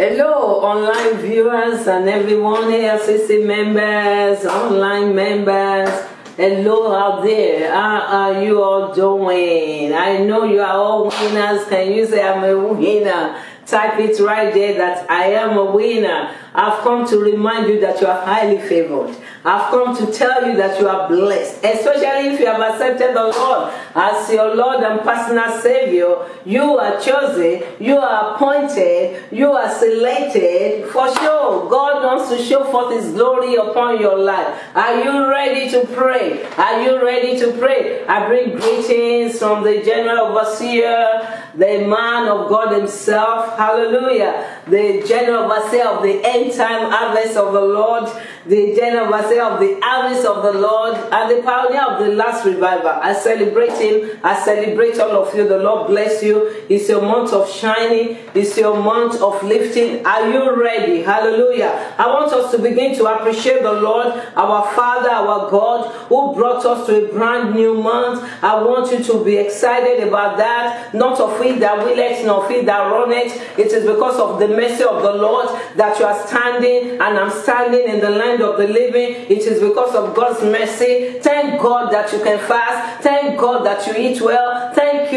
Hello, online viewers and everyone, ALCC members, online members. Hello out there. How are you all doing? I know you are all winners. Can you say I'm a winner? Type it right there that I am a winner. I've come to remind you that you are highly favored. I've come to tell you that you are blessed, especially if you have accepted the Lord as your Lord and personal Savior. You are chosen, you are appointed, you are selected for sure. God wants to show forth His glory upon your life. Are you ready to pray? Are you ready to pray? I bring greetings from the General Overseer, the man of God Himself. Hallelujah. The General Overseer of the end time harvest of the Lord, the General Overseer of the harvest of the Lord, and the pioneer of the last revival. I celebrate him. I celebrate all of you. The Lord bless you. It's your month of shining. It's your month of lifting. Are you ready? Hallelujah. I want us to begin to appreciate the Lord, our Father, our God, who brought us to a brand new month. I want you to be excited about that. Not of it that willeth, nor of it that runneth. It is because of the mercy of the Lord that you are standing, and I'm standing in the land of the living. It is because of God's mercy. Thank God that you can fast. Thank God that you eat well. Thank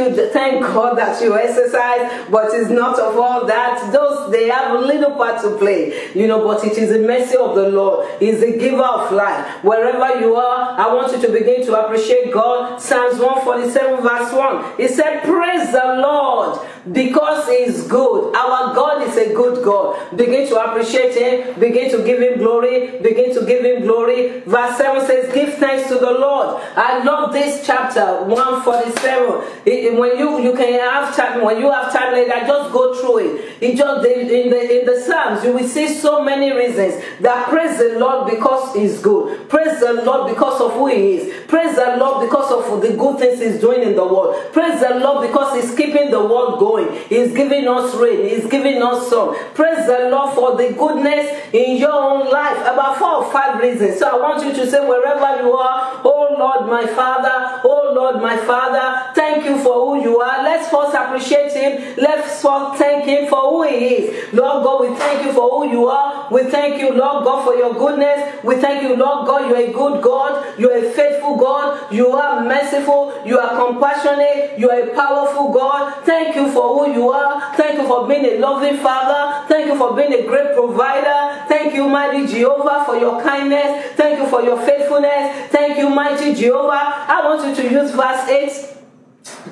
God that you exercise. But it's not of all that. Those, they have a little part to play, but it is the mercy of the Lord. He's the giver of life. Wherever you are, I want you to begin to appreciate God. Psalms 147 verse 1. He said, praise the Lord because He is good. Our God is a good God. Begin to appreciate Him. Begin to give Him glory. Begin to give Him glory. Verse 7 says, give thanks to the Lord. I love this chapter 147. When you have time later, just go through it. In the Psalms, you will see so many reasons that praise the Lord because He's good. Praise the Lord because of who He is. Praise the Lord because of the good things He's doing in the world. Praise the Lord because He's keeping the world going. He's giving us rain. He's giving us sun. Praise the Lord for the goodness in your own life. About 4 or 5 reasons. So I want you to say, wherever you are, oh Lord my Father, oh Lord my Father, thank you for who you are. Let's first appreciate Him. Let's first thank Him for who He is. Lord God, we thank you for who you are. We thank you, Lord God, for your goodness. We thank you, Lord God, you're a good God. You're a faithful God. You are merciful. You are compassionate. You are a powerful God. Thank you for who you are. Thank you for being a loving Father. Thank you for being a great provider. Thank you, mighty Jehovah, for your kindness. Thank you for your faithfulness. Thank you, mighty Jehovah. I want you to use verse 8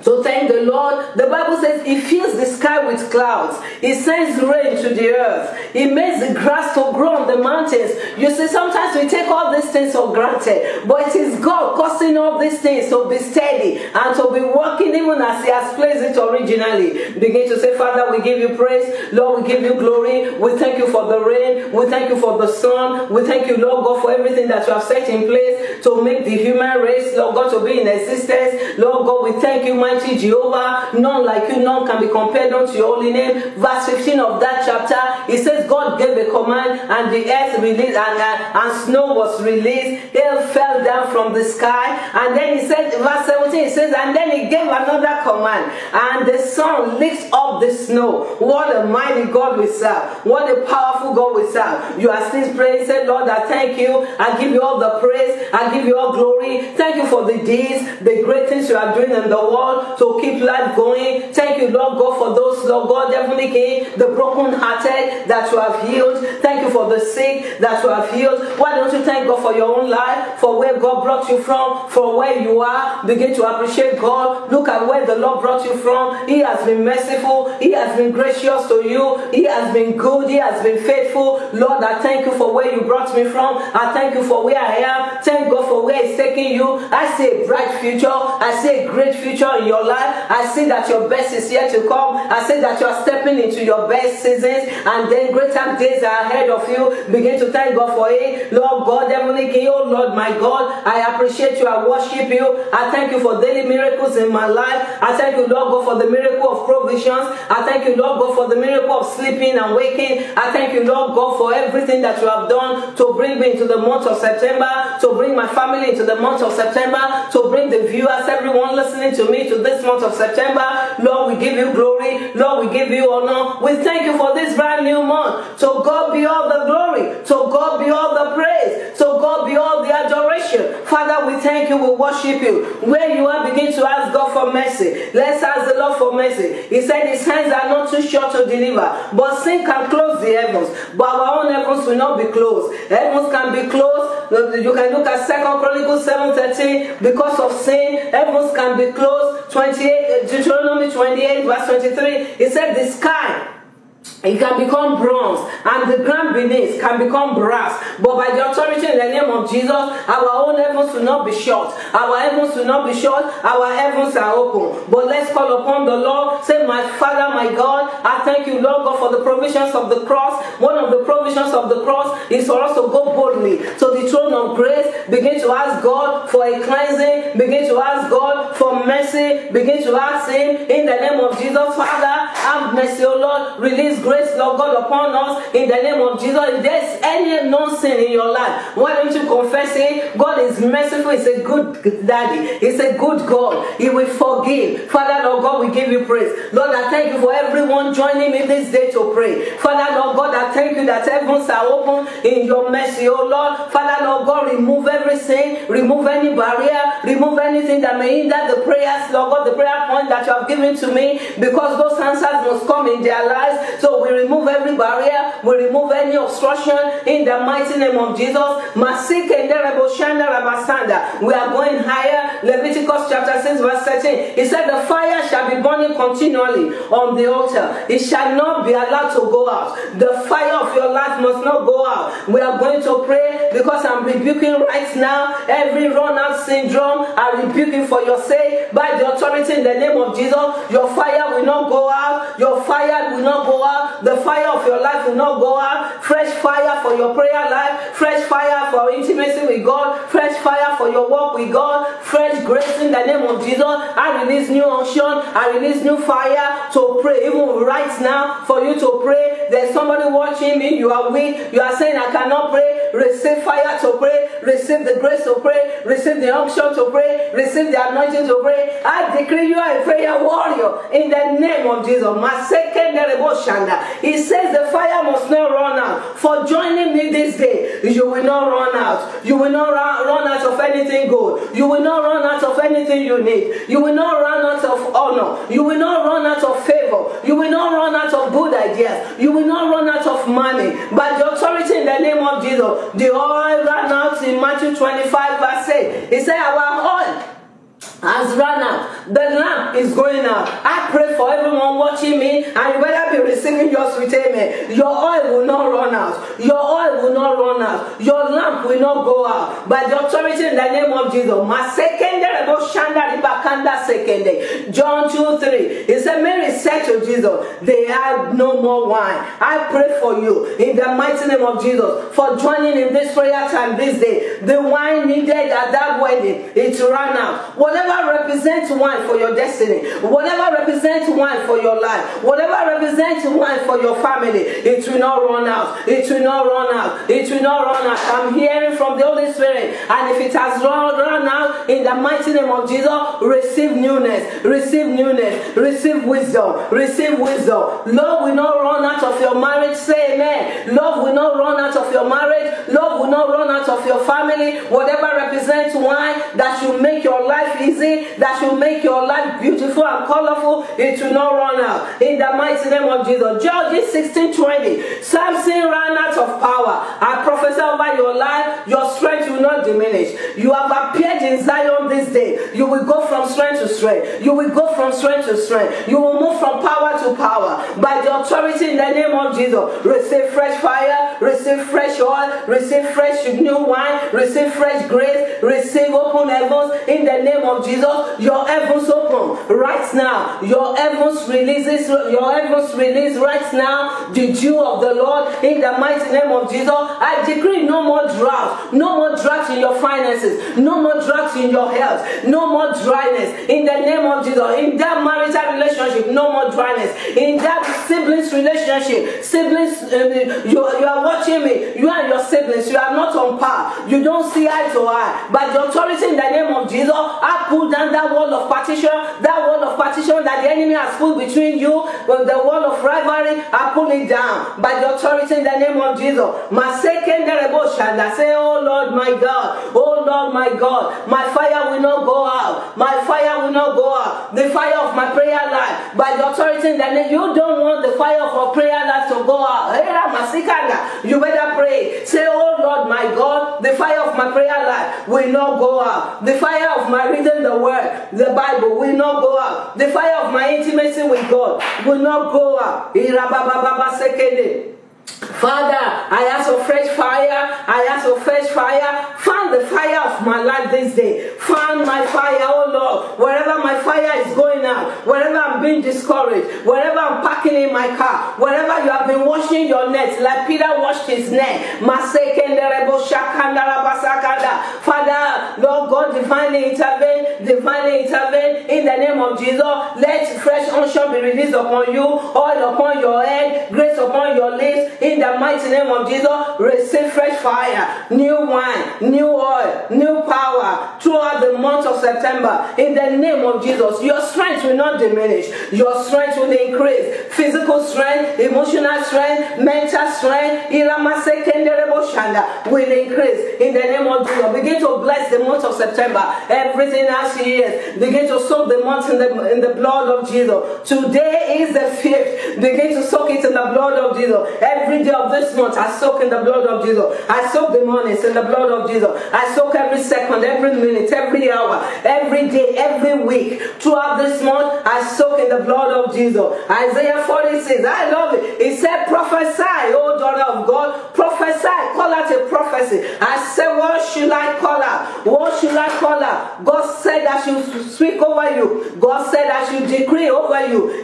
to thank the Lord. The Bible says He fills the sky with clouds. He sends rain to the earth. He makes the grass to grow on the mountains. You see, sometimes we take all these things for granted, but it is God causing all these things to be steady and to be working even as He has placed it originally. Begin to say, Father, we give you praise. Lord, we give you glory. We thank you for the rain. We thank you for the sun. We thank you, Lord God, for everything that you have set in place to make the human race, Lord God, to be in existence. Lord God, we thank you, mighty Jehovah. None like you, none can be compared unto your holy name. Verse 15 of that chapter, it says God gave a command and the earth released and snow was released. Hail fell down from the sky. And then he said, verse 17, it says, and then He gave another command and the sun licked up the snow. What a mighty God we serve. What a powerful God we serve. You are still praying. Say, Lord, I thank you. I give you all the praise. I give you all glory. Thank you for the deeds, the great things you are doing in the world to keep life going. Thank you, Lord God, for those, Lord God, Heavenly King, the broken-hearted that you have healed. Thank you for the sick that you have healed. Why don't you thank God for your own life, for where God brought you from, for where you are? Begin to appreciate God. Look at where the Lord brought you from. He has been merciful. He has been gracious to you. He has been good. He has been faithful. Lord, I thank you for where you brought me from. I thank you for where I am. Thank God for where He's taking you. I see a bright future. I see a great future in your life. I see that your best is yet to come. I see that you are stepping into your best seasons, and then greater days are ahead of you. Begin to thank God for it. Lord God, Heavenly King, oh Lord my God, I appreciate you. I worship you. I thank you for daily miracles in my life. I thank you, Lord God, for the miracle of provisions. I thank you, Lord God, for the miracle of sleeping and waking. I thank you, Lord God, for everything that you have done to bring me into the month of September, to bring my family into the month of September, to bring the viewers, everyone listening to me to this month of September. Lord, we give you glory. Lord, we give you honor. We thank you for this brand new month. To God be all the glory. To God be all the praise. To God be all the adoration. Father, we thank you. We worship you. Where you are, begin to ask God for mercy. Let's ask the Lord for mercy. He said his hands are not too short to deliver, but sin can close the heavens. But our own heavens will not be closed. Heavens can be closed. You can look at 2 Chronicles 7:13. Because of sin, heavens can be closed. 28, Deuteronomy 28 verse 23. He said the sky, it can become bronze, and the ground beneath can become brass. But by the authority in the name of Jesus, our own heavens will not be shut. Our heavens will not be shut. Our heavens are open. But let's call upon the Lord. Say, my Father, my God, I thank you, Lord God, for the provisions of the cross. One of the provisions of the cross is for us to go boldly to the throne of grace. Begin to ask God for a cleansing. Begin to ask God for mercy. Begin to ask Him in the name of Jesus. Father, have mercy, O Lord. Release grace, Lord God, upon us in the name of Jesus. If there's any known sin in your life, why don't you confess it? God is merciful. He's a good daddy. He's a good God. He will forgive. Father, Lord God, we give you praise. Lord, I thank you for everyone joining me this day to pray. Father, Lord God, I thank you that heavens are open in your mercy, oh Lord. Father, Lord God, remove every sin, remove any barrier, remove anything that may hinder the prayers, Lord God, the prayer point that you have given to me, because those answers must come in their lives. So we remove every barrier, we remove any obstruction in the mighty name of Jesus. We are going higher. Leviticus chapter 6 verse 13. He said the fire shall be burning continually on the altar. It shall not be allowed to go out. The fire of your life must not go out. We are going to pray because I'm rebuking right now every run-out syndrome. I'm rebuking for your sake by the authority in the name of Jesus. Your fire will not go out. Your fire will not go out. The fire of your life will not go out. Fresh fire for your prayer life. Fresh fire for intimacy with God. Fresh fire for your walk with God. Fresh grace in the name of Jesus. I release new unction. I release new fire to pray. Even right now, for you to pray. There's somebody watching me. You are weak. You are saying, I cannot pray. Receive fire to pray. Receive the grace to pray. Receive the unction to pray. Receive the anointing to pray. I decree you are a prayer warrior in the name of Jesus. He says the fire must not run out. For joining me this day, you will not run out. You will not run out of anything good. You will not run out of anything you need. You will not run out of honor. You will not run out of favor. You will not run out of good ideas. You will not run out of money. By the authority in the name of Jesus, the oil ran out in Matthew 25 verse 8. He said, our oil has run out. The lamp is going out. I pray for everyone watching me, and you better be receiving yours with amen. Your oil will not run out. Your oil will not run out. Your lamp will not go out. By the authority in the name of Jesus. John 2:3. He said, Mary said to Jesus, they have no more wine. I pray for you in the mighty name of Jesus for joining in this prayer time this day. The wine needed at that wedding, it's run out. Whatever represents wine for your destiny, whatever represents wine for your life, whatever represents wine for your family, it will not run out. It will not run out. It will not run out. I'm hearing from the Holy Spirit, and if it has run out, in the mighty name of Jesus, receive newness, receive newness, receive wisdom, receive wisdom. Love will not run out of your marriage. Say amen. Love will not run out of your marriage. Love will not run out of your family. Whatever represents wine that should make your life easy, that should make your life beautiful and colorful, it will not run out. In the mighty name of Jesus. Judges 16:20. Samson ran out of power. I prophesy over your life, your strength will not diminish. You have appeared in Zion this day. You will go from strength to strength. You will go from strength to strength. You will move from power to power. By the authority in the name of Jesus. Receive fresh fire. Receive fresh oil. Receive fresh new wine. Receive fresh grace. Receive open heavens in the name of Jesus. Your heavens open right now. Your heavens releases. Your heavens release right now the dew of the Lord in the mighty name of Jesus. I decree no more drought. No more drought in your finances. No more drugs in your health. No more dryness. In the name of Jesus. In that marital relationship, no more dryness. In that siblings relationship, siblings, you are watching me. You and your siblings, you are not on par. You don't see eye to eye. By the authority in the name of Jesus, I pull down that wall of partition, that the enemy has put between you with the wall of rivalry. I pull it down by the authority in the name of Jesus. My second I say, oh Lord my God, oh Lord my God, my fire will not go out. My fire will not go out. The fire of my prayer life, by the authority in the name, you don't want the fire of our prayer life to go out. You better pray. Say, oh Lord my God, the fire of my prayer life will not go out. The fire of my reading the word, the Bible, will not go out. The fire of my intimacy with God will not go out. Father, I ask for fresh fire. I ask for fresh fire. Fan the fire of my life this day. Fan my fire, oh Lord. Wherever my fire is going out, wherever I'm being discouraged, wherever I'm parking in my car, wherever you have been washing your nets, like Peter washed his net. Father, Lord God, divinely intervene in the name of Jesus. Let fresh unction be released upon you, oil upon your head, grace upon your lips. In the mighty name of Jesus, receive fresh fire, new wine, new oil, new power throughout the month of September. In the name of Jesus, your strength will not diminish. Your strength will increase. Physical strength, emotional strength, mental strength, will increase. In the name of Jesus, begin to bless the month of September. Everything as He is. Begin to soak the month in the blood of Jesus. Today is the 5th. Begin to soak it in the blood of Jesus. Every day of this month, I soak in the blood of Jesus. I soak the mornings in the blood of Jesus. I soak every second, every minute, every hour, every day, every week. Throughout this month, I soak in the blood of Jesus. Isaiah 46, I love it. It said, prophesy, O daughter of God. Prophesy. Call out a prophecy. I said, what should I call out? What should I call out? God said I should speak over you. God said I should decree over you.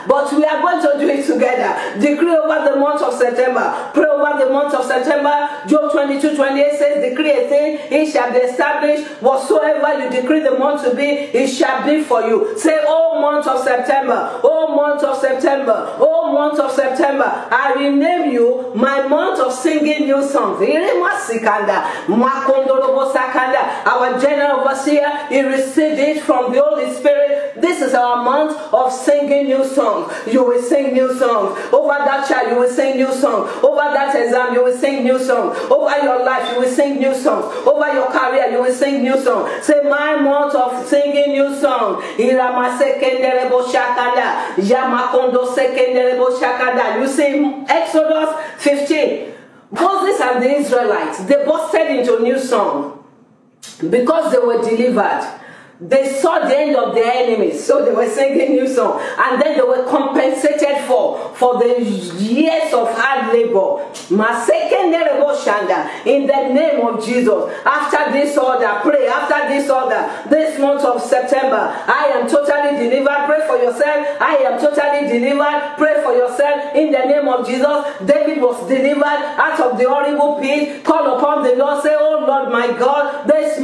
But we are going to do it together. Decree over the month of September. Pray over the month of September. Job 22:28 says, decree a thing, it shall be established. Whatsoever you decree the month to be, it shall be for you. Say, oh month of September, oh month of September, oh month of September, I rename you my month of singing new songs. Our general overseer, he received it from the Holy Spirit. This is our month of singing new songs. You will sing new songs. Over that child, you will sing new songs. Over that exam, you will sing new songs. Over your life, you will sing new songs. Over your career, you will sing new songs. Say, my month of singing new songs. You see Exodus 15. Moses and the Israelites, they busted into a new song because they were delivered. They saw the end of their enemies, so they were singing new song, and then they were compensated for the years of hard labor. In the name of Jesus, after this order, pray. After this order, this month of September, I am totally delivered. Pray for yourself. I am totally delivered. Pray for yourself. In the name of Jesus, David was delivered out of the horrible pit. Call upon the Lord. Say, oh Lord my God, this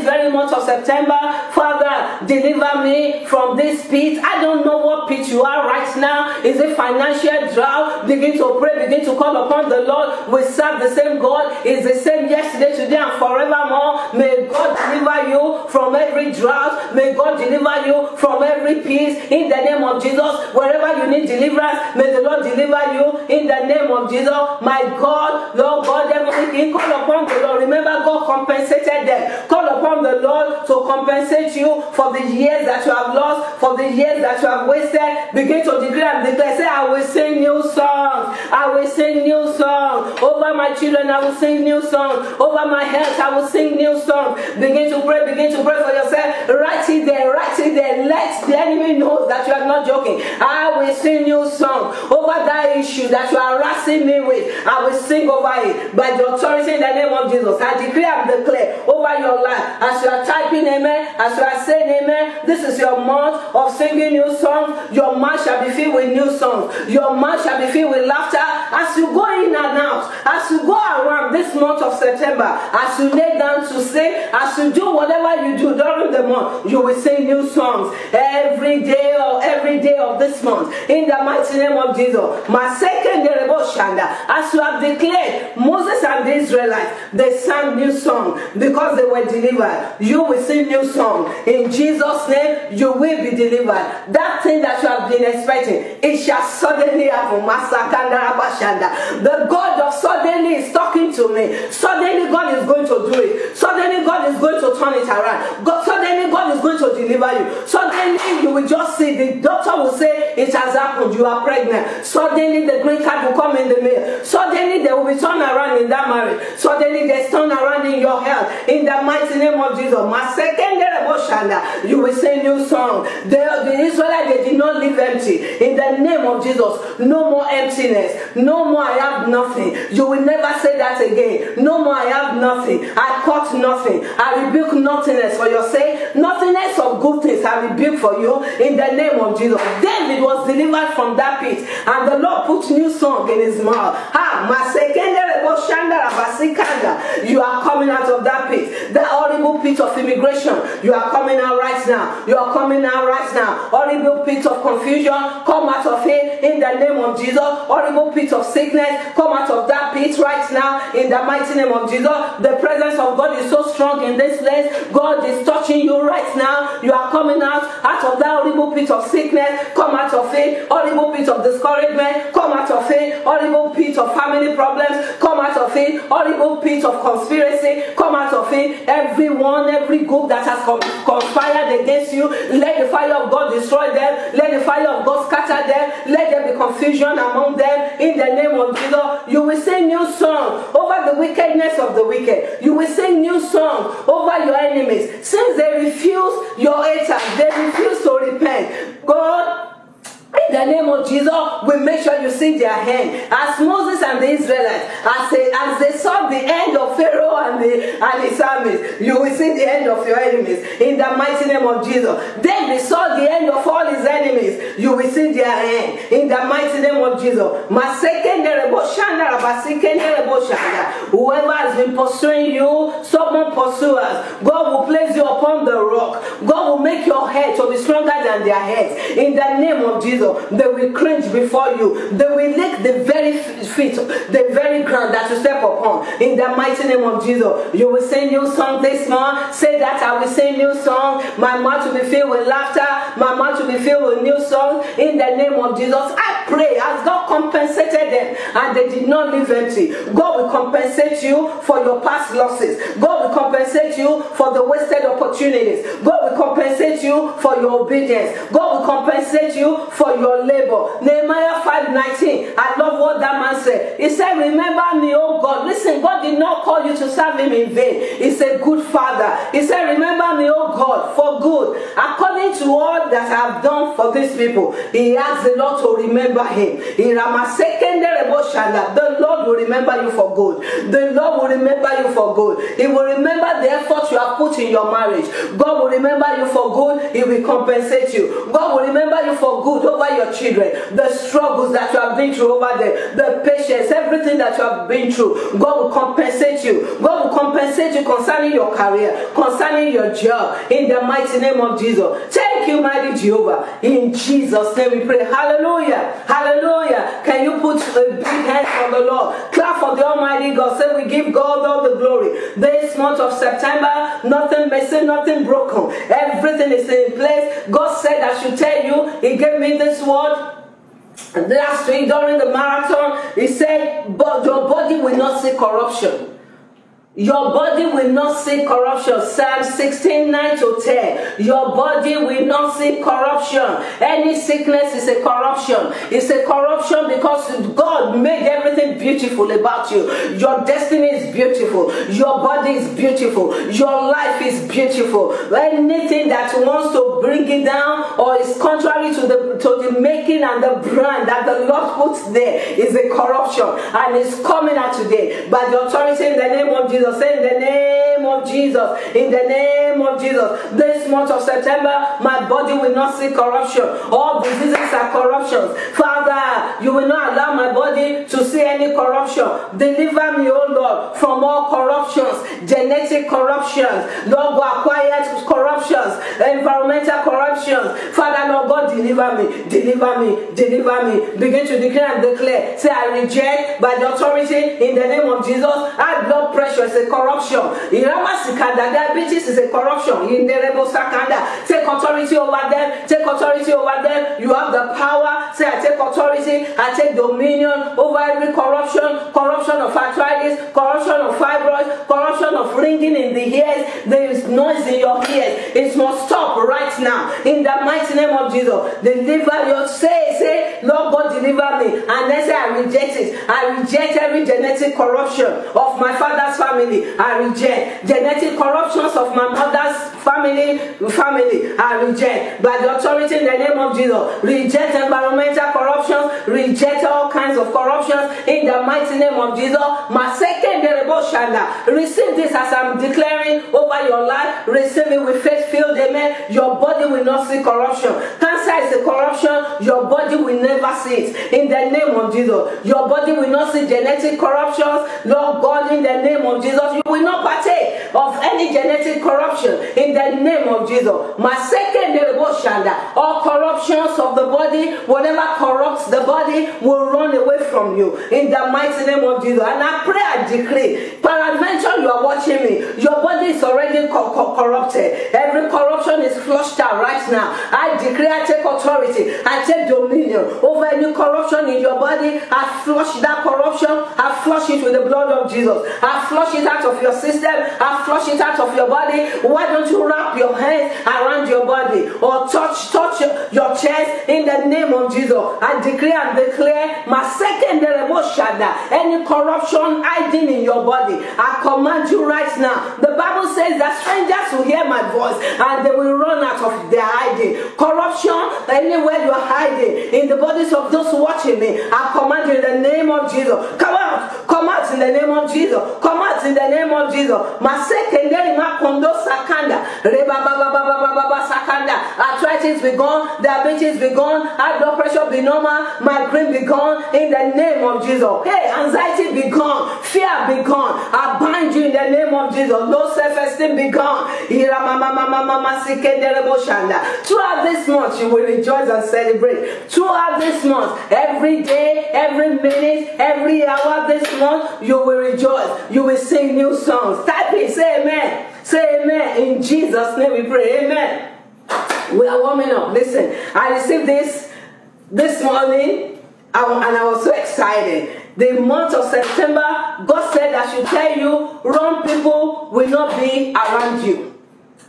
very month of September, Father, deliver me from this pit. I don't know what pit you are right now. Is it financial drought? Begin to pray, begin to call upon the Lord. We serve the same God. Is the same yesterday, today, and forevermore. May God deliver you from every drought. May God deliver you from every pit. In the name of Jesus, wherever you need deliverance, may the Lord deliver you. In the name of Jesus, my God, Lord God, everything. Call upon the Lord. Remember, God compensated them. Call upon the Lord to compensate you for the years that you have lost, for the years that you have wasted. Begin to declare and declare. Say, I will sing new songs. I will sing new songs. Over my children, I will sing new songs. Over my health, I will sing new songs. Begin to pray for yourself. Write it there, write it there. Let the enemy know that you are not joking. I will sing new songs. Over that issue that you are harassing me with, I will sing over it. By the authority in the name of Jesus, I declare and declare over your life. As you are typing amen, as you are saying amen, this is your month of singing new songs. Your mouth shall be filled with new songs. Your mouth shall be filled with laughter. As you go in and out, as you go around this month of September, as you lay down to sing, as you do whatever you do during the month, you will sing new songs every day of this month. In the mighty name of Jesus. My second as you have declared, Moses and the Israelites, they sang new song because they were delivered. You will sing new song. In Jesus' name, you will be delivered. That thing that you have been expecting, it shall suddenly happen. The God of suddenly is talking to me. Suddenly God is going to do it. Suddenly God is going to turn it around. Suddenly God is going to deliver you. Suddenly you will just see, the doctor will say it has happened, you are pregnant. Suddenly the green card will come in the mail. Suddenly there will be turn around in that marriage. Suddenly there's turn around in your health. In the mighty name of Jesus. My second you will sing new song. The Israelites, they did not live empty. In the name of Jesus, no more emptiness. No more I have nothing. You will never say that again. No more I have nothing. I caught nothing. I rebuke nothingness for your sake. Nothingness of good things I rebuke for you in the name of Jesus. David was delivered from that pit, and the Lord put new song in his mouth. You are coming out of that pit. The horrible pit of immigration. You are coming out right now. You are coming out right now. Horrible pit of confusion. Come out of it in the name of Jesus. Horrible pit of sickness. Come out of that pit right now in the mighty name of Jesus. The presence of God is so strong in this place. God is touching you right now. You are coming out of that horrible pit of sickness. Come out of it. Horrible pit of discouragement. Come out of it. Horrible pit of family problems. Come out of it. Horrible pit of conspiracy. Come out of it. Everyone, every group that has conspired against you, let the fire of God destroy them. Let the fire of God scatter them. Let there be confusion among them. In the name of Jesus, you will sing new song over the wickedness of the wicked. You will sing new song over your enemies. Since they refuse your haters, they refuse to repent. God, in the name of Jesus, we make sure you see their hand. As Moses and the Israelites, as they saw the end of Pharaoh and his armies, you will see the end of your enemies. In the mighty name of Jesus. David saw the end of all his enemies. You will see their hand. In the mighty name of Jesus. Whoever has been pursuing you, someone pursuers, God will place you upon the rock. God will make your head to be stronger than their heads. In the name of Jesus. They will cringe before you. They will lick the very feet, the very ground that you step upon. In the mighty name of Jesus. You will sing new song this month. Say that I will sing new song. My mouth will be filled with laughter. My mouth will be filled with new songs. In the name of Jesus. I pray as God compensated them and they did not live empty. God will compensate you for your past losses. God will compensate you for the wasted opportunities. God will compensate you for your obedience. God will compensate you for your labor. Nehemiah 5:19. I love what that man said. He said, remember me, oh God. Listen, God did not call you to serve him in vain. He's a good father. He said, remember me, oh God, for good. According to all that I have done for these people, he asked the Lord to remember him. The Lord will remember you for good. The Lord will remember you for good. He will remember the effort you have put in your marriage. God will remember you for good. He will compensate you. God will remember you for good over your children. The struggles that you have been through over them, the patience, everything that you have been through, God will compensate you. God will compensate you concerning your career, concerning your job. In the mighty name of Jesus. Thank you, mighty Jehovah. In Jesus' name we pray. Hallelujah. Hallelujah. Can you put a big hand for the Lord? Clap for the Almighty God. Say we give God all the glory. This month of September, nothing missing, nothing broken. Everything is in place. God said I should tell you. He gave me this word last week during the marathon. He said, but your body will not see corruption. Your body will not see corruption. Psalm 16:9-10. Your body will not see corruption. Any sickness is a corruption. It's a corruption because God made everything beautiful about you. Your destiny is beautiful. Your body is beautiful. Your life is beautiful. Anything that wants to bring it down or is contrary to the making and the brand that the Lord puts there is a corruption, and it's coming out today by the authority in the name of Jesus. Say in the name of Jesus, in the name of Jesus. This month of September, my body will not see corruption. All diseases are corruptions. Father, you will not allow my body to see any corruption. Deliver me, oh Lord, from all corruptions, genetic corruptions, Lord God, acquired corruptions, environmental corruptions. Father, Lord God, deliver me, deliver me, deliver me. Begin to declare and declare. Say, I reject by the authority in the name of Jesus. High blood pressure is a corruption. Diabetes is a corruption. Take authority over them. Take authority over them. You have the power. Say, I take authority. I take dominion over every corruption. Corruption of arthritis. Corruption of fibroids. Corruption of ringing in the ears. There is noise in your ears. It must stop right now. In the mighty name of Jesus. Deliver your say, Lord God, deliver me. And then say, I reject it. I reject every genetic corruption of my father's family. I reject genetic corruptions of my mother's family. I reject by the authority in the name of Jesus. Reject environmental corruptions. Reject all kinds of corruptions in the mighty name of Jesus. My second shanda. Receive this as I'm declaring over your life. Receive it with faith-filled, amen. Your body will not see corruption. Cancer is a corruption. Your body will never see it. In the name of Jesus. Your body will not see genetic corruptions. Lord God, in the name of Jesus, you will not partake of any genetic corruption. In the name of Jesus. My second shanda. All corruptions of the body, whatever corrupts the body, will run away from you. In the mighty name of Jesus. And I pray, I decree, peradventure you are watching me, your body is already corrupted. Every corruption is flushed out right now. I decree, I take authority, I take dominion over any corruption in your body. I flush that corruption. I flush it with the blood of Jesus. I flush it out of your system. I flush it out of your body. Why don't you wrap your hands around your body or touch your chest in the name of Jesus? I decree and declare, my second shada, any corruption hiding in your body, I command you right now. The Bible says that strangers will hear my voice and they will run out of their hiding. Corruption, anywhere you are hiding in the bodies of those watching me, I command you in the name of Jesus. Come out in the name of Jesus. Come out in the name of Jesus. My secondary makondo sakanda, sakanda. Arthritis be gone, diabetes be gone, high blood pressure be normal, migraine be gone in the name of Jesus. Hey, anxiety be gone, fear be gone. I bind you in the name of Jesus. Low self-esteem be gone. Throughout this month, you will rejoice and celebrate. Throughout this month, every day, every minute, every hour this month, you will rejoice. You will sing new songs. Type it, say amen. Say amen. In Jesus' name we pray. Amen. We are warming up. Listen, I received this morning and I was so excited. The month of September, God said I should tell you, wrong people will not be around you.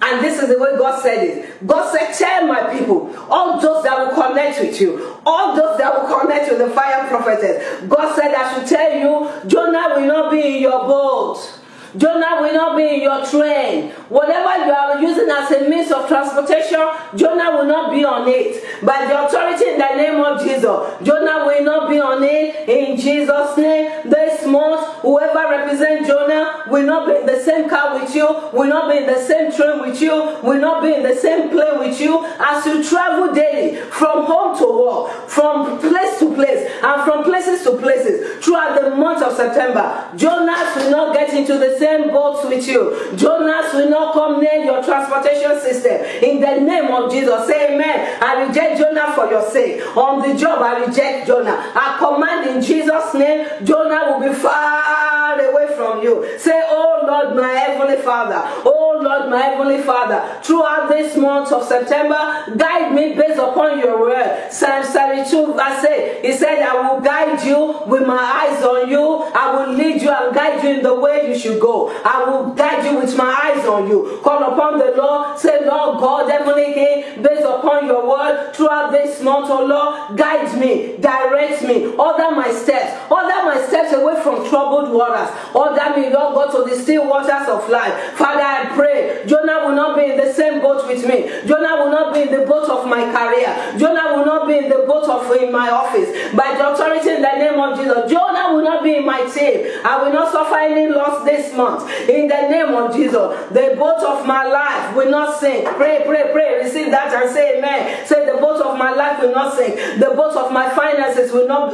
And this is the way God said it. God said, tell my people, all those that will connect with you, all those that will connect with the fire prophetess. God said I should tell you, Jonah will not be in your boat. Jonah will not be in your train. Whatever you are using as a means of transportation, Jonah will not be on it. By the authority in the name of Jesus, Jonah will not be on it. In Jesus' name, this month, whoever represents Jonah will not be in the same car with you, will not be in the same train with you, will not be in the same plane with you. As you travel daily from home to work, from place to place, and from places to places, throughout the month of September, Jonah will not get into the same boats with you. Jonas will not come near your transportation system. In the name of Jesus, say amen. I reject Jonah for your sake. On the job, I reject Jonah. I command in Jesus' name, Jonah will be far away from you. Say, oh Lord, my heavenly Father. Oh Lord, my heavenly Father. Throughout this month of September, guide me based upon your word. Psalm 32 verse 8. He said, I will guide you with my eyes on you. I will lead you you and guide you in the way you should go. I will guide you with my eyes on you. Call upon the Lord. Say, Lord God, Heavenly King, based upon your word throughout this month, oh Lord, guide me, direct me, order my steps away from troubled waters. Order me, Lord God, to the still waters of life. Father, I pray, Jonah will not be in the same boat with me. Jonah will not be in the boat of my career. Jonah will not be in the boat of in my office. By the authority in the name of Jesus, Jonah will not be in my team. I will not suffer any loss this month. In the name of Jesus, the boat of my life will not sink. Pray, pray, pray. Receive that and say amen. Say, the boat of my life will not sink. The boat of my finances will not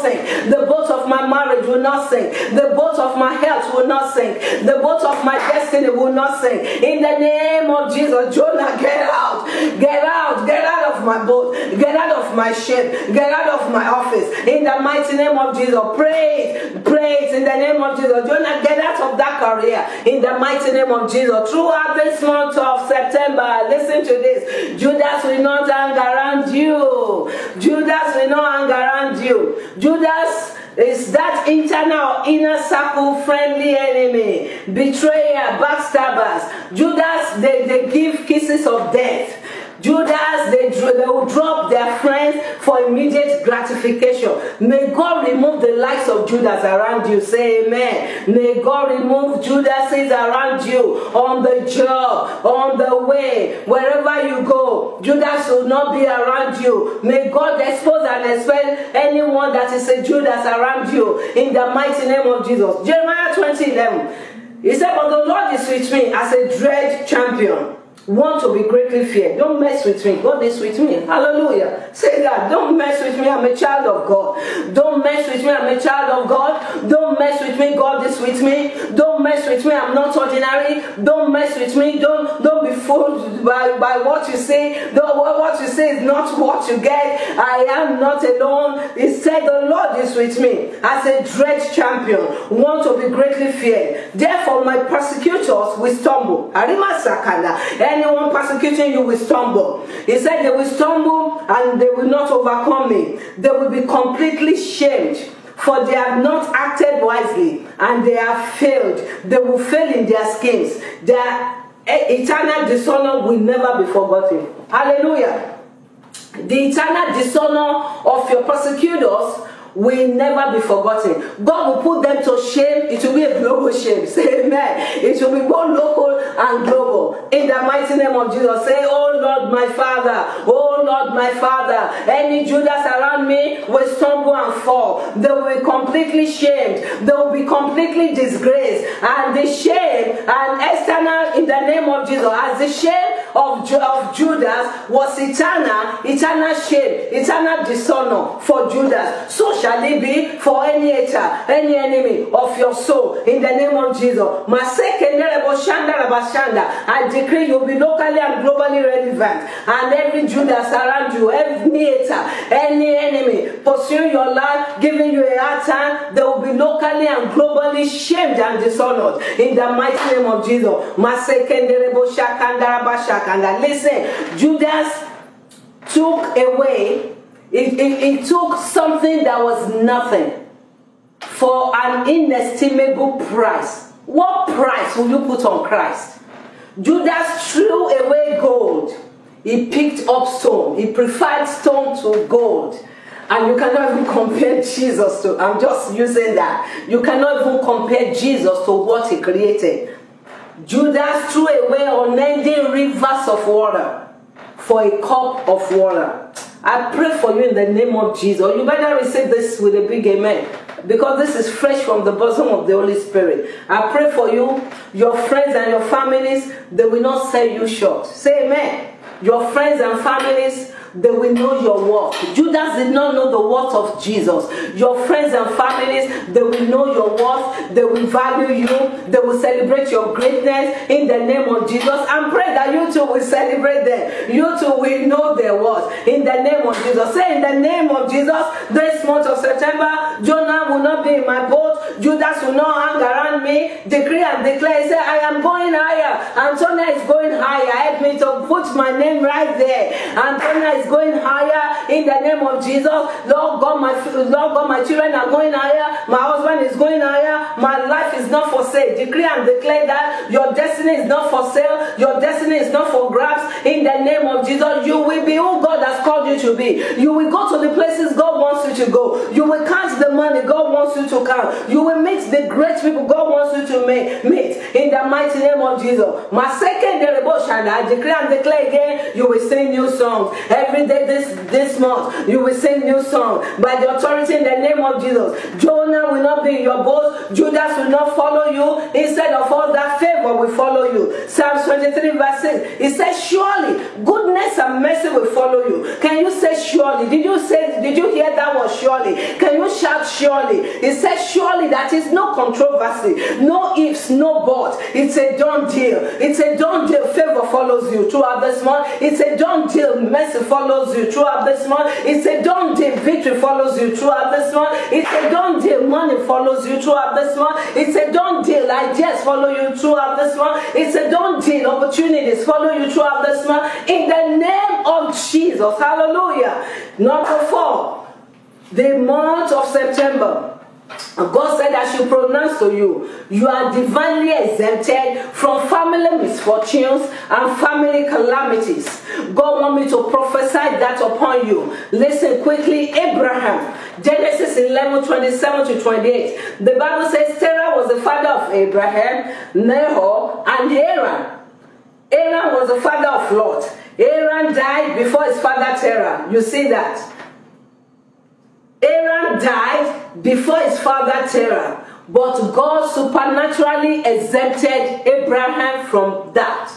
sink. The boat of my marriage will not sink. The boat of my health will not sink. The boat of my destiny will not sink. In the name of Jesus, Jonah, get out. Get out. Get out of my boat. Get out of my ship. Get out of my office. In the mighty name of Jesus, pray it in the name of Jesus. Jonah, get out of that career. In the mighty name of Jesus. Throughout this month of September, listen to this. Judas will not hang around you. Judas will not hang around you. Judas is that internal inner circle friendly enemy, betrayer, backstabbers. Judas, they give kisses of death. Judas, they will drop their friends for immediate gratification. May God remove the likes of Judas around you. Say amen. May God remove Judases around you on the job, on the way, wherever you go. Judas will not be around you. May God expose and expel anyone that is a Judas around you in the mighty name of Jesus. Jeremiah 20:11. He said, but the Lord is with me as a dread champion. Want to be greatly feared. Don't mess with me. God is with me. Hallelujah. Say that. Don't mess with me. I'm a child of God. Don't mess with me. I'm a child of God. Don't mess with me. God is with me. Don't mess with me. I'm not ordinary. Don't mess with me. Don't be fooled by what you say. What you say is not what you get. I am not alone. He said the Lord is with me as a dread champion. Want to be greatly feared. Therefore my persecutors will stumble. Arima Sakanda. Anyone persecuting you will stumble. He said they will stumble and they will not overcome me. They will be completely shamed, for they have not acted wisely and they have failed. They will fail in their schemes. Their eternal dishonor will never be forgotten. Hallelujah. The eternal dishonor of your persecutors will never be forgotten. God will put them to shame. It will be a global shame. Say amen. It will be both local and global. In the mighty name of Jesus, say, oh Lord my Father, oh Lord my Father, any Judas around me will stumble and fall. They will be completely shamed. They will be completely disgraced. And the shame and external in the name of Jesus, as the shame of Judas was eternal shame, eternal dishonor for Judas, so shall it be for any hater, any enemy of your soul, in the name of Jesus. I decree you'll be locally and globally relevant, and every Judas around you, every hater, any enemy pursuing your life, giving you a hard time, they will be locally and globally shamed and dishonored in the mighty name of Jesus. Listen, Judas took away, it took something that was nothing for an inestimable price. What price will you put on Christ? Judas threw away gold. He picked up stone. He preferred stone to gold. And you cannot even compare Jesus to, I'm just using that. You cannot even compare Jesus to what he created. Judas threw away unending rivers of water for a cup of water. I pray for you in the name of Jesus. You better receive this with a big amen, because this is fresh from the bosom of the Holy Spirit. I pray for you, your friends and your families, they will not sell you short. Say amen. Your friends and families, they will know your worth. Judas did not know the worth of Jesus. Your friends and families, they will know your worth. They will value you. They will celebrate your greatness in the name of Jesus. And pray that you too will celebrate them. You too will know their worth in the name of Jesus. Say, in the name of Jesus, this month of September, Jonah will not be in my boat. Judas will not hang around me. Decree and declare. He said, I am going higher. Antonia is going higher. Help me to put my name right there. Antonia is going higher in the name of Jesus. Lord God, my children are going higher. My husband is going higher. My life is not for sale. Decree and declare that your destiny is not for sale. Your destiny is not for grabs. In the name of Jesus, you will be who God has called you to be. You will go to the places God wants you to go. You will count the money God wants you to count. You will meet the great people God wants you to meet. In the mighty name of Jesus. My second devotion, I declare and declare again, you will sing new songs. Every day this month, you will sing new songs. By the authority in the name of Jesus. Jonah will not be in your boat. Judas will not follow you. Instead of all that, favor will follow you. Psalms 23 verse 6. It says, surely goodness and mercy will follow you. Can you say surely? Did you hear that word surely? Can you shout surely? It says surely, that is no controversy, no ifs, no buts. It's a done deal. It's a done deal. Favor follows you throughout this month. It's a done deal. Mercy follows you throughout this month. It's a done deal. Victory follows you throughout this month. It's a done deal. Money follows you throughout this month. It's a done deal. Ideas follow you throughout this month. It's a done deal. Opportunities follow you throughout this month. In the name of Jesus. Hallelujah. Number 4. The month of September. God said, I should pronounce to you, you are divinely exempted from family misfortunes and family calamities. God wants me to prophesy that upon you. Listen quickly. Abraham, Genesis 11:27-28. The Bible says Terah was the father of Abraham, Nahor, and Haran. Haran was the father of Lot. Haran died before his father Terah. You see that? Haran died before his father Terah, but God supernaturally exempted Abraham from that.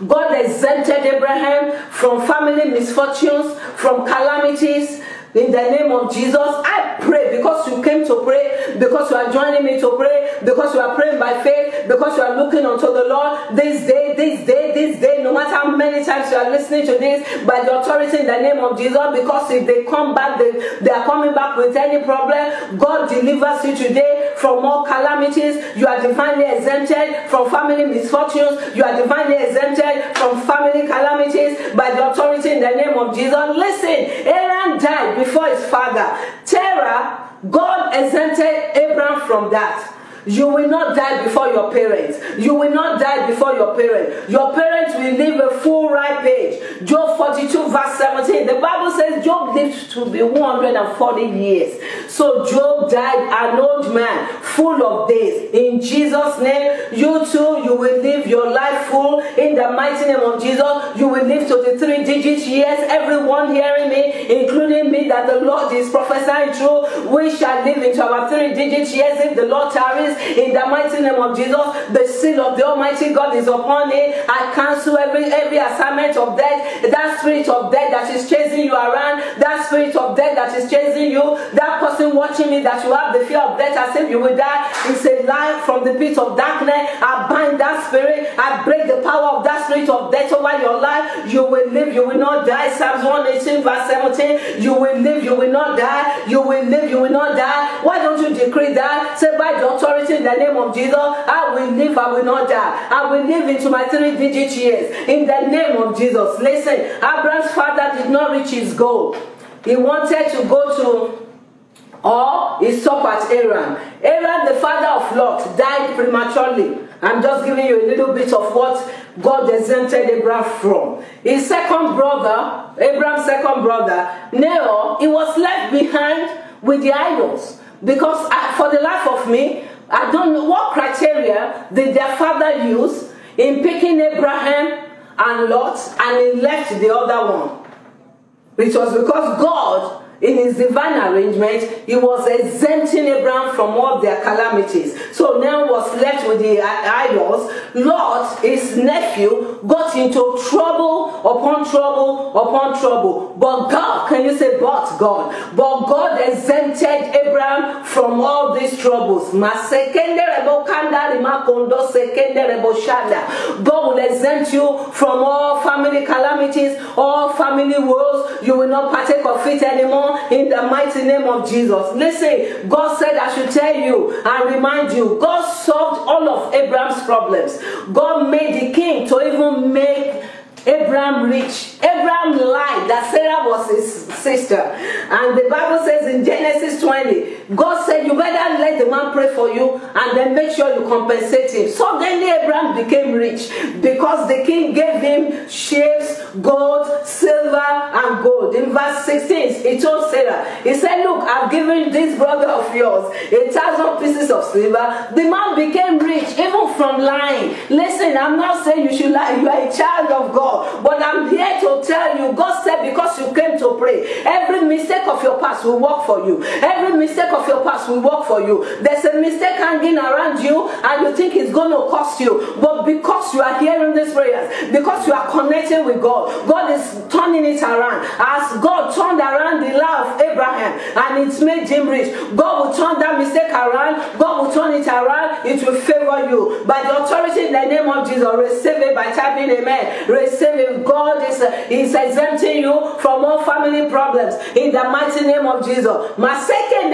God exempted Abraham from family misfortunes, from calamities. In the name of Jesus, I pray, because you came to pray, because you are joining me to pray, because you are praying by faith, because you are looking unto the Lord, this day, no matter how many times you are listening to this, by the authority in the name of Jesus, because if they come back, they are coming back with any problem, God delivers you today from all calamities. You are divinely exempted from family misfortunes. You are divinely exempted from family calamities by the authority in the name of Jesus. Listen, Aaron died before his father. Terah, God exempted Abraham from that. You will not die before your parents. You will not die before your parents. Your parents will live a full ripe age. Job 42 verse 17. The Bible says Job lived to be 140 years. So Job died an old man, full of days. In Jesus' name, you too, you will live your life full. In the mighty name of Jesus, you will live to the 3-digit years. Everyone hearing me, including me, that the Lord is prophesying through, we shall live into our 3-digit years if the Lord tarries. In the mighty name of Jesus, the seal of the Almighty God is upon it. I cancel every assignment of death. That spirit of death that is chasing you around, that spirit of death that is chasing you, that person watching me that you have the fear of death as if you will die, it's a lie from the pit of darkness. I bind that spirit. I break the power of that spirit of death over your life. You will live, you will not die. Psalms 118 verse 17. You will live, you will not die. You will live, you will not die. Why don't you decree that? Say, by the authority in the name of Jesus, I will live, I will not die. I will live into my 3-digit years. In the name of Jesus. Listen, Abraham's father did not reach his goal. He wanted to go to, or he stopped at Haran. Haran, the father of Lot, died prematurely. I'm just giving you a little bit of what God exempted Abraham from. His second brother, Abraham's second brother, Nahor, he was left behind with the idols. Because for the life of me, I don't know what criteria did their father use in picking Abraham and Lot, and he left the other one. It was because God, in his divine arrangement, he was exempting Abraham from all their calamities. So now was left with the idols. Lot, his nephew, got into trouble upon trouble upon trouble. But God, can you say but God? But God exempted Abraham from all these troubles. God will exempt you from all family calamities, all family woes. You will not partake of it anymore. In the mighty name name of Jesus. Listen, God said I should tell you and remind you, God solved all of Abraham's problems. God made the king to even make Abraham rich. Abraham lied that Sarah was his sister. And the Bible says in Genesis 20, God said you better let the man pray for you and then make sure you compensate him. So then Abraham became rich because the king gave him ships, gold, silver, and gold. In verse 16, he told Sarah, he said, look, I've given this brother of yours 1,000 pieces of silver. The man became rich even from lying. Listen, I'm not saying you should lie. You are a child of God. But I'm here to tell you, God said because you came to pray, every mistake of your past will work for you. Every mistake of your past will work for you. There's a mistake hanging around you and you think it's going to cost you. But because you are hearing these prayers, because you are connecting with God, God is turning it around. As God turned around the life of Abraham and it's made him rich, God will turn that mistake around. God will turn it around. It will favor you. By the authority in the name of Jesus, receive it by typing amen. Receive it. God is exempting you from all family problems in the mighty name of Jesus. My second,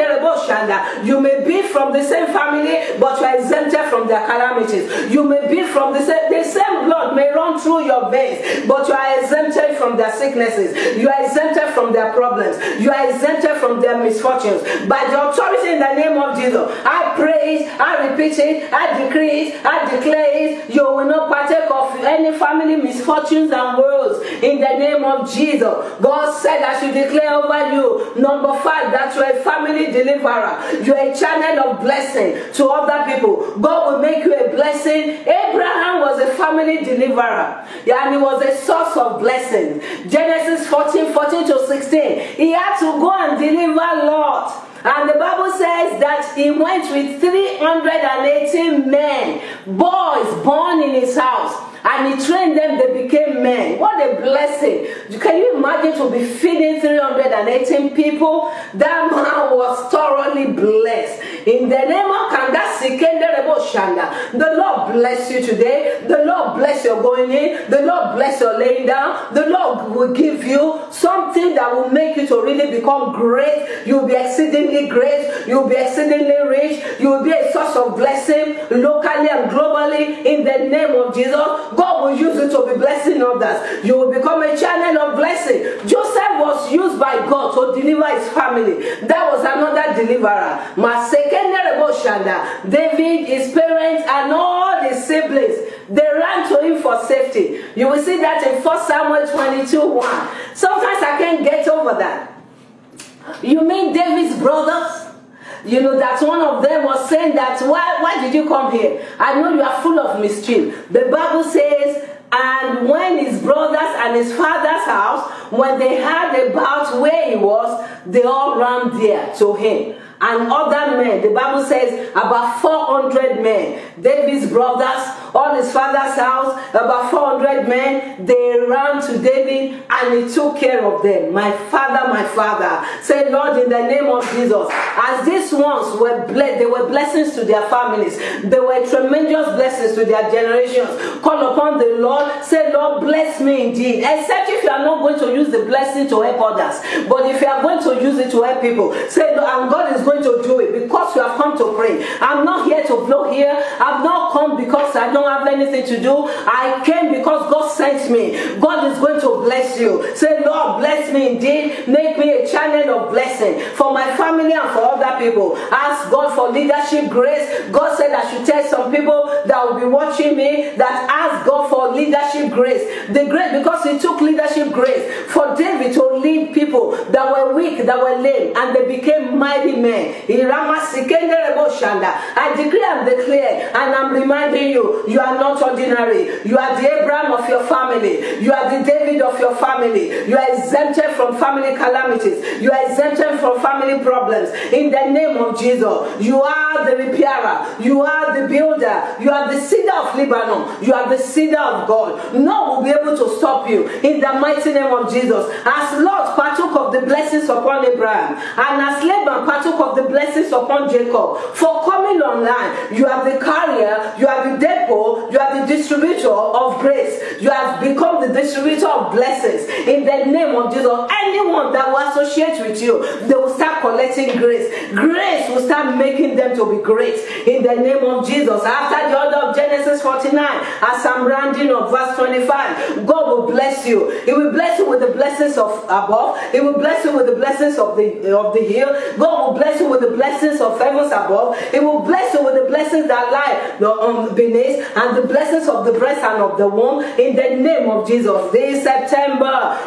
you may be from the same family, but you are exempted from their calamities. You may be from the same blood may run through your veins, but you are exempted from their sicknesses. You are exempted from their problems. You are exempted from their misfortunes. By the authority in the name of Jesus, I pray it, I repeat it, I decree it, I declare it. You will not partake of any family misfortunes and woes in the name of Jesus. God said I should declare over you, number 5, that you are a family deliverer. You are a channel of blessing to other people. God will make you a blessing. Abraham was a family deliverer, and he was a source of blessing. Genesis 14 to 16. He had to go and deliver Lot. And the Bible says that he went with 318 men, boys born in his house. And he trained them, they became men. What a blessing. Can you imagine to be feeding 318 people? That man was thoroughly blessed. In the name of the Lord bless you today. The Lord bless your going in. The Lord bless your laying down. The Lord will give you something that will make you to really become great. You will be exceedingly great. You will be exceedingly rich. You will be a source of blessing locally and globally in the name of Jesus. God will use you to be blessing others. You will become a channel of blessing. Joseph was used by God to deliver his family. That was another deliverer. David, his parents, and all his siblings, they ran to him for safety. You will see that in 1 Samuel 22:1. Sometimes I can't get over that. You mean David's brothers? You know that one of them was saying that, why did you come here? I know you are full of mischief. The Bible says, and when his brothers and his father's house, when they heard about where he was, they all ran there to him. And other men, the Bible says about 400 men, David's brothers, all his father's house, about 400 men, they ran to David and he took care of them. My father, say, Lord, in the name of Jesus, as these ones were blessed, they were blessings to their families, they were tremendous blessings to their generations. Call upon the Lord, say, Lord, bless me indeed. Except if you are not going to use the blessing to help others, but if you are going to use it to help people, say, Lord, and God is going to do it because you have come to pray. I'm not here to blow here. I've not come because I don't have anything to do. I came because God sent me. God is going to bless you. Say, Lord, bless me indeed. Make me a channel of blessing for my family and for other people. Ask God for leadership grace. God said I should tell some people that will be watching me that ask God for leadership grace. The grace, because he took leadership grace for David to lead people that were weak, that were lame, and they became mighty men. I decree and declare, and I'm reminding you, you are not ordinary. You are the Abraham of your family. You are the David of your family. You are exempted from family calamities. You are exempted from family problems. In the name of Jesus, you are the repairer. You are the builder. You are the cedar of Lebanon. You are the cedar of God. No one will be able to stop you. In the mighty name of Jesus, as Lot partook of the blessings upon Abraham, and as Laban partook of the blessings upon Jacob, for coming online, you are the carrier, you are the depot, you are the distributor of grace. You have become the distributor of blessings. In the name of Jesus, anyone that will associate with you, they will start start collecting grace. Grace will start making them to be great in the name of Jesus. After the order of Genesis 49, as I'm rounding up verse 25, God will bless you. He will bless you with the blessings of above. He will bless you with the blessings of the hill. God will bless you with the blessings of heavens above. He will bless you with the blessings that lie beneath, and the blessings of the breast and of the womb in the name of Jesus. This September,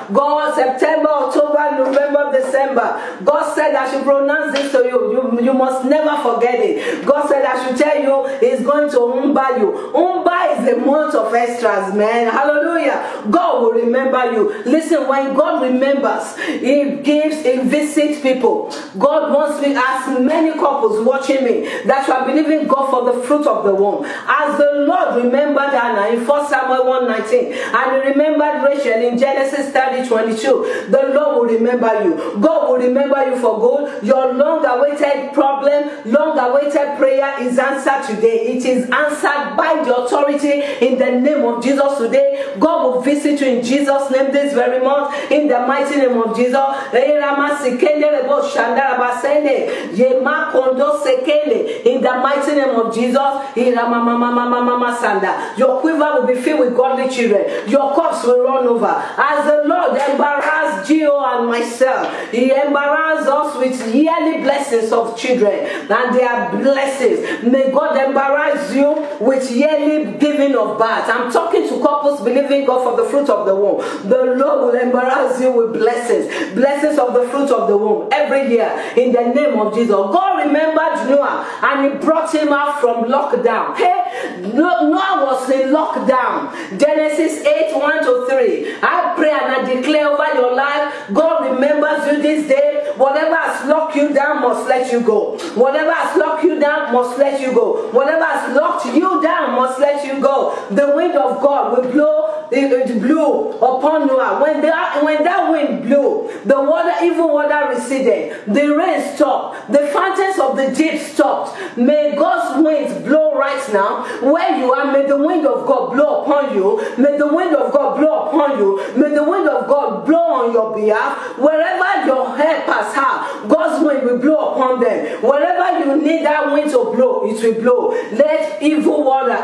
September, October, November, December, God said I should pronounce this to you. You must never forget it. God said I should tell you He's going to umba you. Umba is the month of extras, man. Hallelujah. God will remember you. Listen, when God remembers, He visits people. God wants me, as many couples watching me, that you are believing God for the fruit of the womb. As the Lord remembered Hannah in 1 Samuel 1:19, and He remembered Rachel in Genesis 30:22, the Lord will remember you. God will remember you for good. Your long-awaited problem, long-awaited prayer is answered today. It is answered by the authority in the name of Jesus today. God will visit you in Jesus' name this very month, in the mighty name of Jesus. In the mighty name of Jesus, your quiver will be filled with godly children. Your cups will run over. As the Lord embarrassed Gio and myself, He embarrassed us with yearly blessings of children, and they are blessings. May God embarrass you with yearly giving of birth. I'm talking to couples believing God for the fruit of the womb. The Lord will embarrass you with blessings of the fruit of the womb every year in the name of Jesus. God remembered Noah and He brought him out from lockdown. Hey, Noah was in lockdown. Genesis 8:1-3. I pray and I declare over your life, God remembers you this day. Whatever has locked you down must let you go. Whatever has locked you down must let you go. Whatever has locked you down must let you go. The wind of God will blow. It blew upon Noah. When that wind blew, the evil water receded. The rain stopped. The fountains of the deep stopped. May God's winds blow right now where you are. May the wind of God blow upon you. May the wind of God blow upon you. May the wind of God blow on your behalf. Wherever your helpers are, God's wind will blow upon them. Wherever you need that wind to blow, it will blow. Let evil water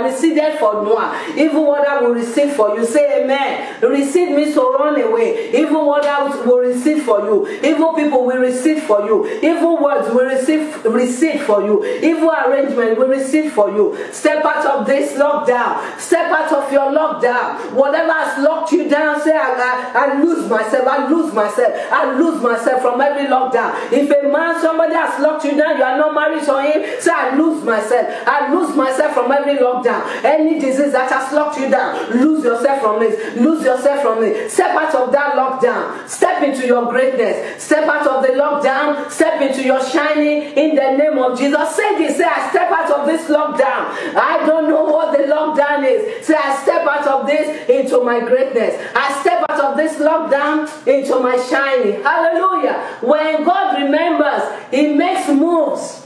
receded for Noah, evil water will recede for you. Say amen. Recede means to run away. Evil water will recede for you. Evil people will recede for you. Evil words will recede for you. Evil arrangement will recede for you. Step out of this lockdown. Step out of your lockdown. Whatever has locked you down, say I lose myself. I lose myself. I lose myself from every lockdown. If a man, somebody has locked you down, you are not married to him, say I lose myself. I lose myself from every lockdown. Any disease that has locked you down, lose yourself from it. Lose yourself from it. Step out of that lockdown. Step into your greatness. Step out of the lockdown. Step into your shining in the name of Jesus. Say this. Say I step out of this lockdown. I don't know what the lockdown is. Say I step out of this into my greatness. I step out of this lockdown into my shining. Hallelujah. When God remembers, He makes moves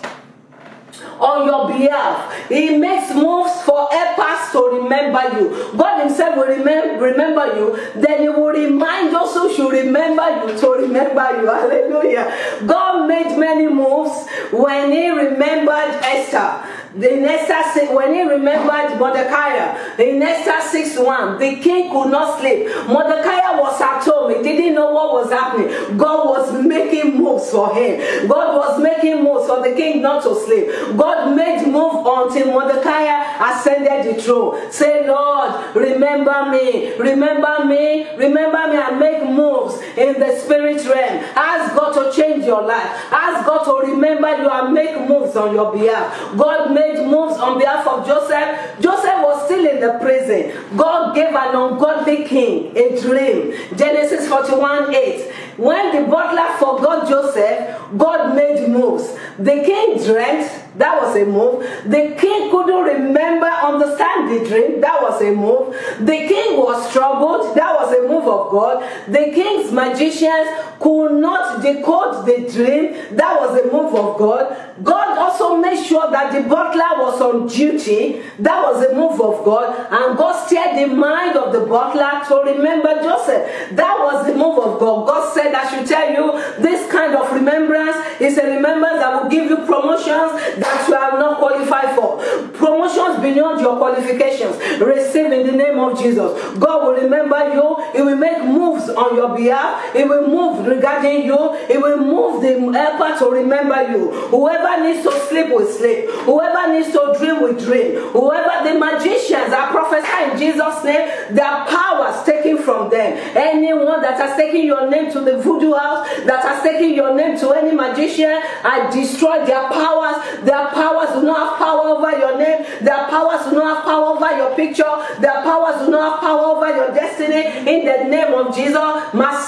on your behalf. He makes moves for helpers to remember you. God Himself will remember you. Then He will remind those who should remember you to remember you. Hallelujah. God made many moves when He remembered Esther. When He remembered Mordecai, in Esther 6:1, the king could not sleep. Mordecai was at home. He didn't know what was happening. God was making moves for him. God was making moves for the king not to sleep. God made moves until Mordecai ascended the throne. Say, Lord, remember me. Remember me. Remember me and make moves in the spirit realm. Ask God to change your life. Ask God to remember you and make moves on your behalf. God made moves on behalf of Joseph. Joseph was still in the prison. God gave an ungodly king a dream. Genesis 41:8. When the butler forgot Joseph, God made moves. The king dreamt. That was a move. The king couldn't understand the dream. That was a move. The king was troubled. That was a move of God. The king's magicians could not decode the dream. That was a move of God. God also made sure that the butler was on duty. That was a move of God. And God steered the mind of the butler to remember Joseph. That was the move of God. God said, I should tell you, this kind of remembrance is a remembrance that will give you promotions that you are not qualified for. Promotions beyond your qualifications. Receive in the name of Jesus. God will remember you. He will make moves on your behalf. He will move regarding you. He will move the helper to remember you. Whoever needs to sleep will sleep. Whoever needs to dream will dream. Whoever the magicians are prophesying in Jesus' name, their powers taken from them. Anyone that has taken your name to the voodoo house, that has taken your name to any magician, I destroy their powers. Their powers do not have power over your name. Their powers do not have power over your picture. Their powers do not have power over your destiny. In the name of Jesus. As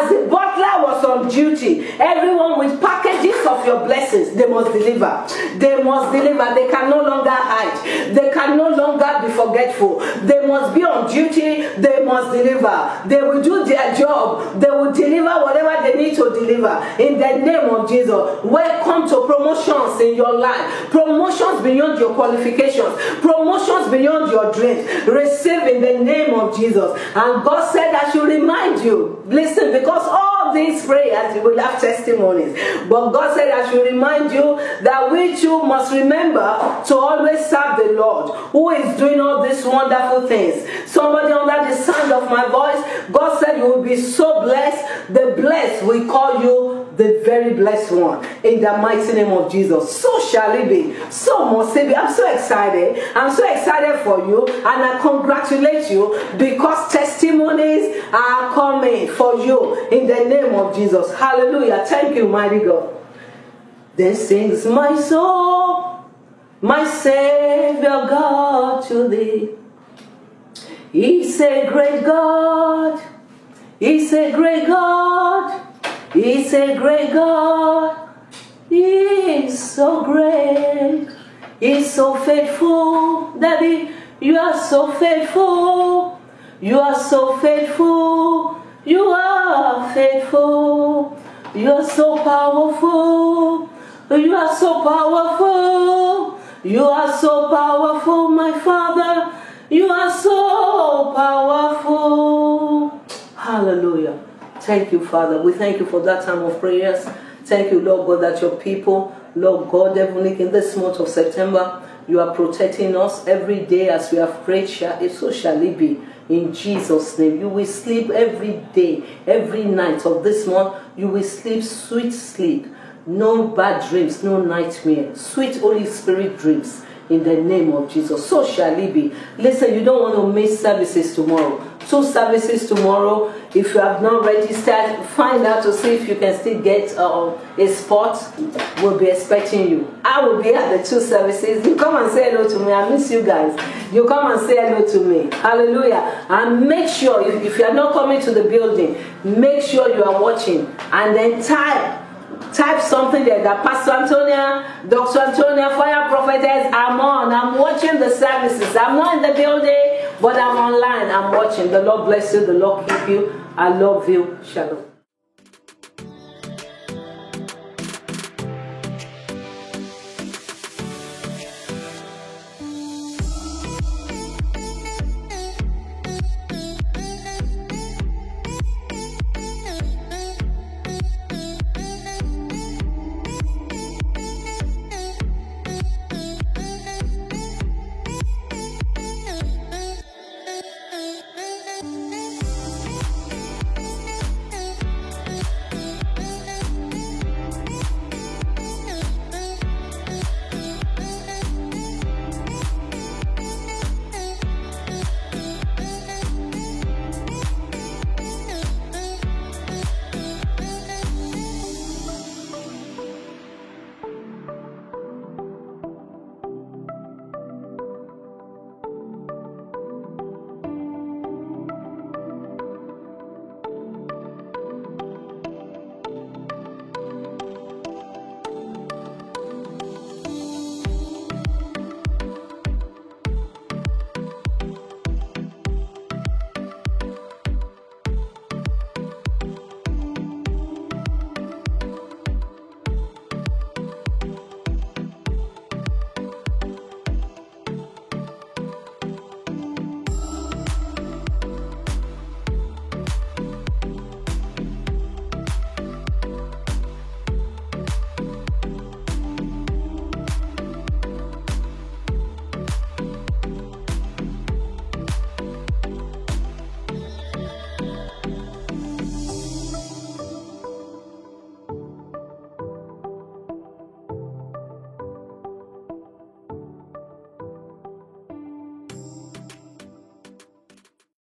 the butler was on duty, everyone with packages of your blessings, they must deliver. They must deliver. They can no longer hide. They can no longer be forgetful. They must be on duty. They must deliver. They will do their job. They will deliver whatever they need to deliver. In the name of Jesus. Welcome to promotions in your life. Promotions beyond your qualifications. Promotions beyond your dreams. Receive in the name of Jesus. And God said I should remind you. Listen, because all these prayers you will have testimonies. But God said I should remind you that we too must remember to always serve the Lord, who is doing all these wonderful things. Somebody under the sound of my voice, God said you will be so blessed. The blessed will call you the very blessed one. In the mighty name of Jesus. So shall it be. So must it be. I'm so excited. I'm so excited for you. And I congratulate you because testimonies are coming for you in the name of Jesus. Hallelujah. Thank you, mighty God. Then sings my soul, my Savior God to thee. He's a great God. He's a great God. He's a great God. He's so great. He's so faithful. Daddy, you are so faithful. You are so faithful. You are faithful. You are so powerful. You are so powerful. You are so powerful, my Father. You are so powerful. Hallelujah. Thank you, Father. We thank you for that time of prayers. Thank you, Lord God, that your people, Lord God, heavenly, in this month of September, you are protecting us every day as we have prayed. So shall it be. In Jesus' name, you will sleep every day, every night of this month. You will sleep sweet sleep. No bad dreams, no nightmare. Sweet Holy Spirit dreams. In the name of Jesus. So shall it be. Listen, you don't want to miss services tomorrow. 2 services tomorrow. If you have not registered, find out to see if you can still get a spot. We'll be expecting you. I will be at the 2 services. You come and say hello to me. I miss you guys. You come and say hello to me. Hallelujah. And make sure, if you are not coming to the building, make sure you are watching. And then type something there that Pastor Antonia, Dr. Antonia, Fire Prophetess, I'm on. I'm watching the services. I'm not in the building, but I'm online. I'm watching. The Lord bless you. The Lord keep you. I love you. Shalom.